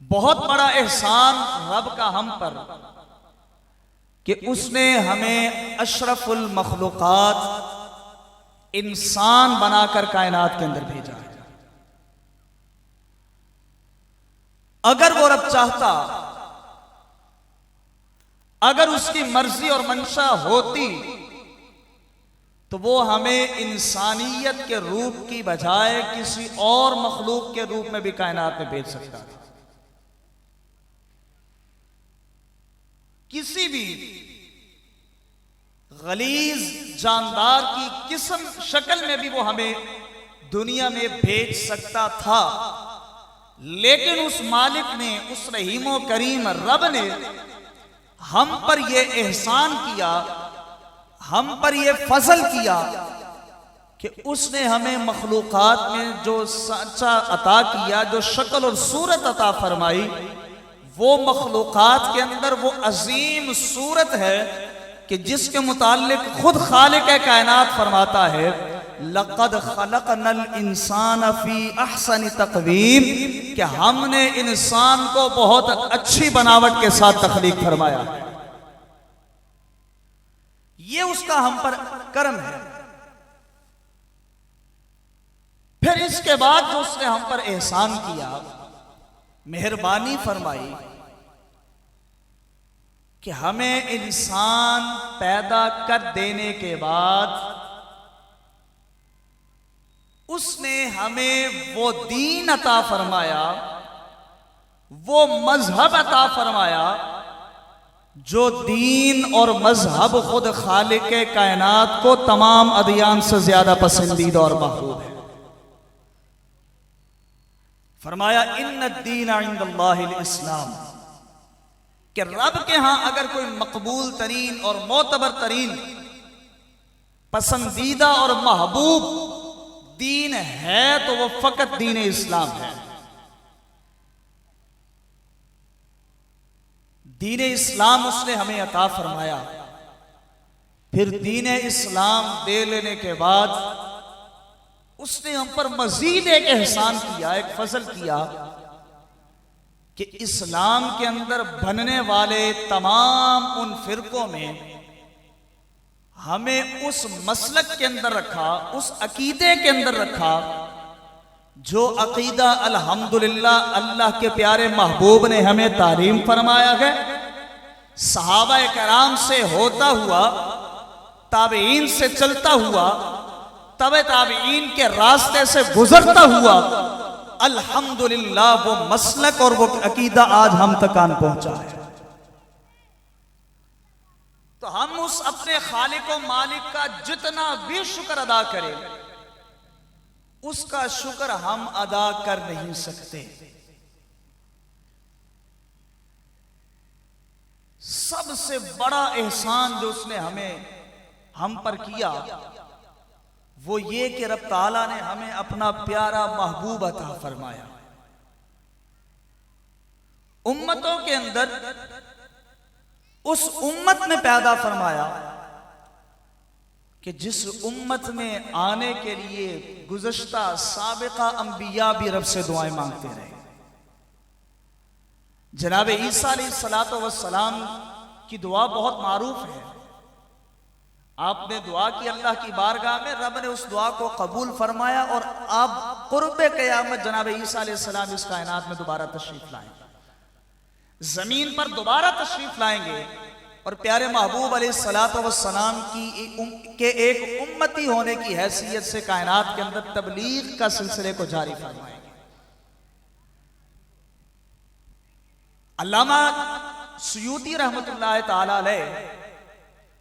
बहुत बड़ा एहसान रब का हम पर कि उसने हमें अशरफुल मखलूकात इंसान बनाकर कायनात के अंदर भेजा है। अगर वो रब चाहता, अगर उसकी मर्जी और मंशा होती तो वो हमें इंसानियत के रूप की बजाय किसी और मखलूक के रूप में भी कायनात में भेज सकता था। किसी भी गलीज जानदार की किस्म शक्ल में भी वो हमें दुनिया में भेज सकता था, लेकिन उस मालिक ने, उस रहीमो करीम रब ने हम पर यह एहसान किया, हम पर यह फजल किया कि उसने हमें मखलूकात में जो सांचा अता किया, जो शक्ल और सूरत अता फरमाई, वो मखलूकात के अंदर वो अजीम सूरत है कि जिसके मुताल्लिक खुद खालिक कायनात फरमाता है, लक़द खलक़नल इंसान फी अहसनि तक़वीम, कि हमने इंसान को बहुत अच्छी बनावट के साथ तख्लीक फरमाया। ये उसका हम पर करम है। फिर इसके बाद जो उसने हम पर एहसान किया, मेहरबानी फरमाई कि हमें इंसान पैदा कर देने के बाद उसने हमें वो दीन अता फरमाया, वो मजहब अता फरमाया जो दीन और मजहब खुद खालिक कायनात को तमाम अदियान से ज्यादा पसंदीदा और महबूब है। फरमाया इन्नद्दीन इंदल्लाहिल इस्लाम, कि रब के यहां अगर कोई मकबूल तरीन और मोतबर तरीन, पसंदीदा और महबूब दीन है तो वो फकत दीन इस्लाम है। दीन इस्लाम उसने हमें अता फरमाया। फिर दीन इस्लाम दे लेने के बाद उसने हम पर मजीद एक एहसान किया, एक फजल किया कि इस्लाम के अंदर बनने वाले तमाम उन फिरकों में हमें उस मसलक के अंदर रखा, उस अकीदे के अंदर रखा जो अकीदा अल्हम्दुलिल्लाह अल्लाह के प्यारे महबूब ने हमें तालीम फरमाया है, सहाबा कराम से होता हुआ, ताबईन से चलता हुआ, तबे ताबईन के रास्ते से गुजरता हुआ, अल्हम्दुलिल्लाह वो मसलक और वो अकीदा आज हम तक आन पहुंचा है। तो हम उस अपने खालिक और मालिक का जितना भी शुक्र अदा करें, उसका शुक्र हम अदा कर नहीं सकते। सबसे बड़ा एहसान जो उसने हम पर किया वो ये कि रब ताला ने हमें अपना प्यारा महबूब अता फरमाया। उम्मतों के अंदर उस उम्मत में पैदा फरमाया कि जिस उम्मत में आने के लिए गुज़श्ता साबिका अंबिया भी रब से दुआएं मांगते रहे। जनाब ईसा अलैहिस्सलातो वस्सलाम की दुआ बहुत मारूफ है। आपने दुआ की अल्लाह की बारगाह में, रब ने उस दुआ को कबूल फरमाया और अब कुर्बे क़यामत जनाब ईसा अलैहिस्सलाम इस कायनात में दोबारा तशरीफ लाएंगे, जमीन पर दोबारा तशरीफ लाएंगे और प्यारे महबूब अलैहिस्सलातो वस्सलाम के एक उम्मती होने की हैसियत से कायनात के अंदर तबलीग का सिलसिले को जारी फरमाएंगे। अल्लामा सुयूती रहमतुल्लाह ताला अलैह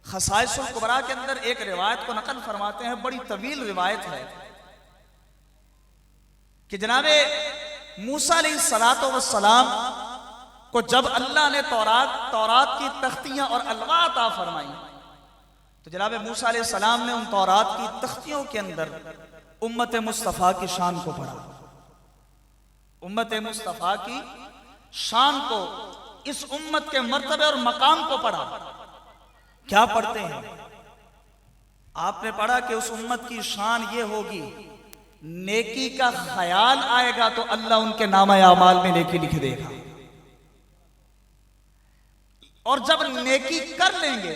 खसाइसुल कुबरा के अंदर एक रिवायत को नकल फरमाते हैं, बड़ी तवील रिवायत है कि जनाबे मूसा अलैहिस्सलातो वस्सलाम को जब अल्लाह ने तौरात की तख्तियां और अलवा अता फरमाई तो जनाब मूसा अलैहिस्सलाम ने उन तौरात की तख्तियों के अंदर उम्मत मुस्तफ़ा की शान को पढ़ा। उम्मत मुस्तफ़ा की शान को, इस उम्मत के मर्तबे और मकाम को पढ़ा। क्या पढ़ते हैं? आपने पढ़ा कि उस उम्मत की शान ये होगी, नेकी का ख्याल आएगा तो अल्लाह उनके नामा अमाल में नेकी लिख देगा। और जब नेकी कर लेंगे,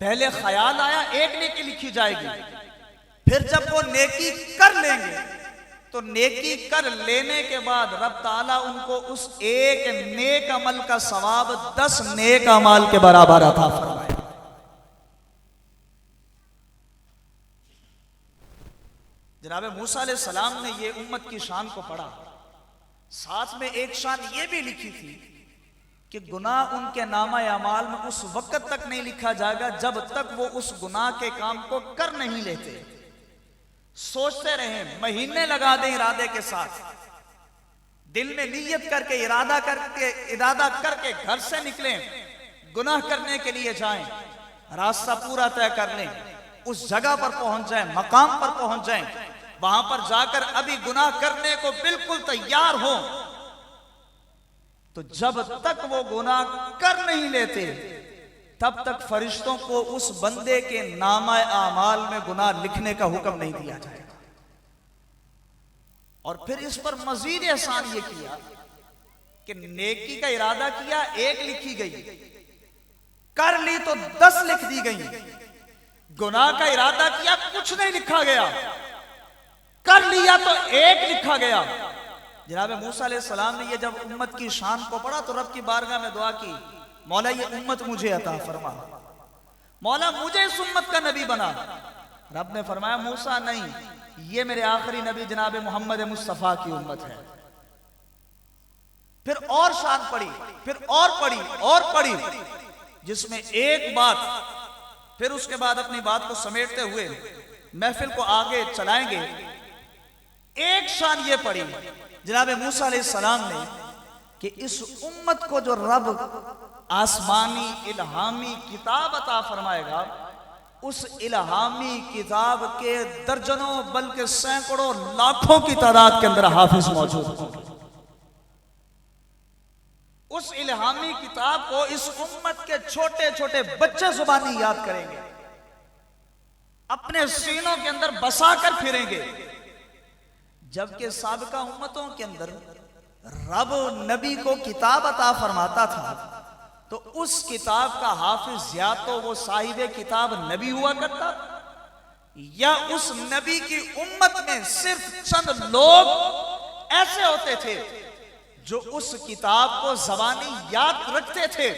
पहले ख्याल आया एक नेकी लिखी जाएगी, फिर जब वो नेकी कर लेंगे तो नेकी कर लेने के बाद रब ताला उनको उस एक नेक अमल का सवाब 10 नेक अमाल के बराबर अता फरमाए। जनाब मूसा अलैहिस्सलाम ने ये उम्मत की शान को पढ़ा, साथ में एक शान ये भी लिखी थी कि गुनाह उनके नामा अमाल में उस वक्त तक नहीं लिखा जाएगा जब तक वो उस गुनाह के काम को कर नहीं लेते। सोचते रहे, महीने लगा दें इरादे के साथ, दिल में नीयत करके इरादा करके घर से निकलें, गुनाह करने के लिए जाएं, रास्ता पूरा तय कर लें, उस जगह पर पहुंच जाएं, मकाम पर पहुंच जाएं, वहां पर जाकर अभी गुनाह करने को बिल्कुल तैयार हो, तो जब तक वो गुनाह कर नहीं लेते तब तक फरिश्तों को उस बंदे के नामा आमाल में गुनाह लिखने का हुक्म नहीं दिया जाएगा। और फिर इस पर मजीद एहसान ये किया कि नेकी का इरादा किया, एक लिखी गई, कर ली तो 10 लिख दी गई। गुनाह का इरादा किया, कुछ नहीं लिखा गया, कर लिया तो 1 लिखा गया। जनाब मूसा अलैहिस्सलाम ने ये जब उम्मत की शान को पढ़ा तो रब की बारगाह में दुआ की, मौला ये उम्मत मुझे अता फरमा, मौला मुझे इस उम्मत का नबी बना। रब ने फरमाया मूसा नहीं, ये मेरे आखिरी नबी जनाब मोहम्मद मुस्तफा की उम्मत है। फिर और शान पढ़ी, फिर और पढ़ी और पढ़ी, जिसमें एक बात, फिर उसके बाद अपनी बात को समेटते हुए महफिल को आगे चलाएंगे। एक शान ये पढ़ी जनाब मूसा अलैहिस्सलाम ने कि इस उम्मत को जो रब आसमानी इल्हामी किताब अता फरमाएगा, उस इल्हामी किताब के दर्जनों बल्कि सैकड़ों लाखों की तादाद के अंदर हाफिज मौजूद होंगे। उस इल्हामी किताब को इस उम्मत के छोटे छोटे बच्चे जुबानी याद करेंगे, अपने सीनों के अंदर बसा कर फिरेंगे। जबकि साबिका उम्मतों के अंदर रब नबी को किताब अता फरमाता था तो उस किताब का हाफिज या तो वो साहिबे किताब नबी हुआ करता, या उस नबी की उम्मत में सिर्फ चंद लोग ऐसे होते थे जो उस किताब को ज़बानी याद रखते थे,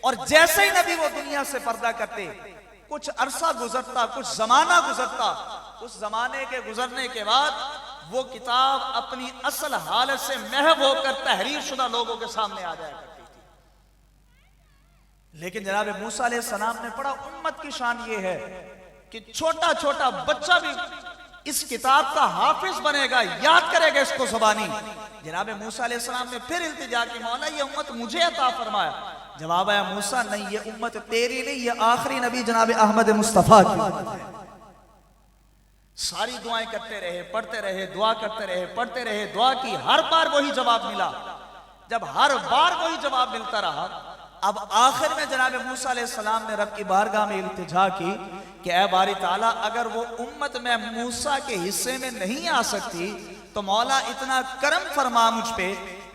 और जैसे ही नबी वो दुनिया से पर्दा करते, कुछ अरसा गुजरता, कुछ जमाना गुजरता, उस जमाने के गुजरने के बाद वो किताब अपनी असल हालत से महव होकर तहरीर शुदा लोगों के सामने आ जाया करती थी। लेकिन जनाब मूसा अलैहिस्सलाम ने पढ़ा, उम्मत की शान ये है कि छोटा छोटा बच्चा भी इस किताब का हाफिज बनेगा, याद करेगा इसको ज़बानी। जनाब मूसा अलैहिस्सलाम ने फिर इल्तिजा की, मौला ये उम्मत मुझे अता फरमाया। जवाब आया, मूसा नहीं, ये उम्मत तेरी नहीं, ये आखिरी नबी जनाब अहमद मुस्तफा की उम्मत है। सारी दुआएं करते रहे, पढ़ते रहे, दुआ करते रहे, पढ़ते रहे, दुआ की, हर बार वही जवाब मिला। जब हर बार वही जवाब मिलता रहा, अब आखिर में जनाब मूसा अलैहिस्सलाम ने रब की बारगाह में इल्तिजा की कि ऐ बारी ताला, अगर वो उम्मत में मूसा के हिस्से में नहीं आ सकती तो मौला इतना करम फरमा मुझ पे,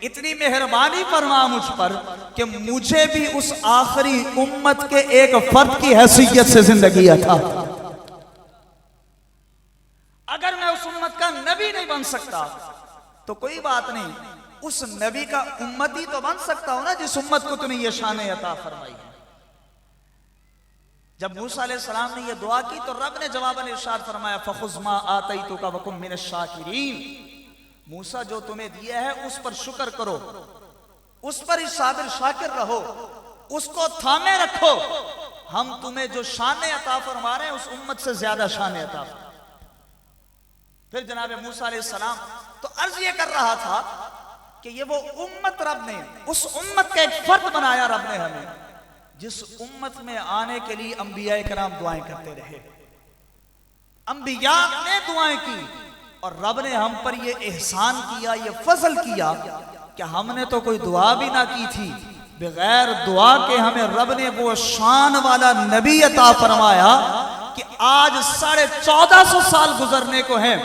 इतनी मेहरबानी फरमा मुझ पर कि मुझे भी उस आखिरी उम्मत के एक फर्द की हैसियत से जिंदगी अता। अगर मैं उस उम्मत का नबी नहीं बन सकता तो कोई बात नहीं, उस नबी का उम्मती तो बन सकता हो ना, जिस उम्मत को तूने ये शान अता फरमाई है। जब मूसा अलैहिस्सलाम ने ये दुआ की तो रब ने जवाबन इरशाद फरमाया, फखुज़ मा आतैतुका वकुम मिनश शाकिरीन। मूसा जो तुम्हें दिया है उस पर शुक्र करो, उस पर ही साबिर शाकिर रहो, उसको थामे रखो। हम तुम्हें जो शान अता फरमा रहे हैं उस उम्मत से ज्यादा शान अता फरमा। फिर जनाब मूसा अलैहिस्सलाम तो अर्ज ये कर रहा था कि ये वो उम्मत रब ने, उस उम्मत का एक फर्द बनाया रब ने हमें, जिस उम्मत में आने के लिए अंबिया कराम दुआएं करते रहे। अंबिया ने दुआएं की और रब ने हम पर ये एहसान किया, ये फजल किया कि हमने तो कोई दुआ भी ना की थी, बगैर दुआ के हमें रब ने वो शान वाला नबी अता फरमाया कि आज 1450 साल गुजरने को हैं,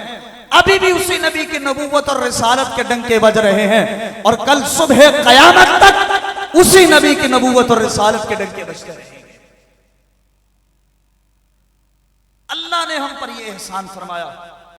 अभी भी उसी नबी की नबूवत और रिसालत के डंके बज रहे हैं, और कल सुबह कयामत तक उसी नबी की नबूवत और रिसालत के डंके बजते रहेंगे। अल्लाह ने हम पर यह एहसान फरमाया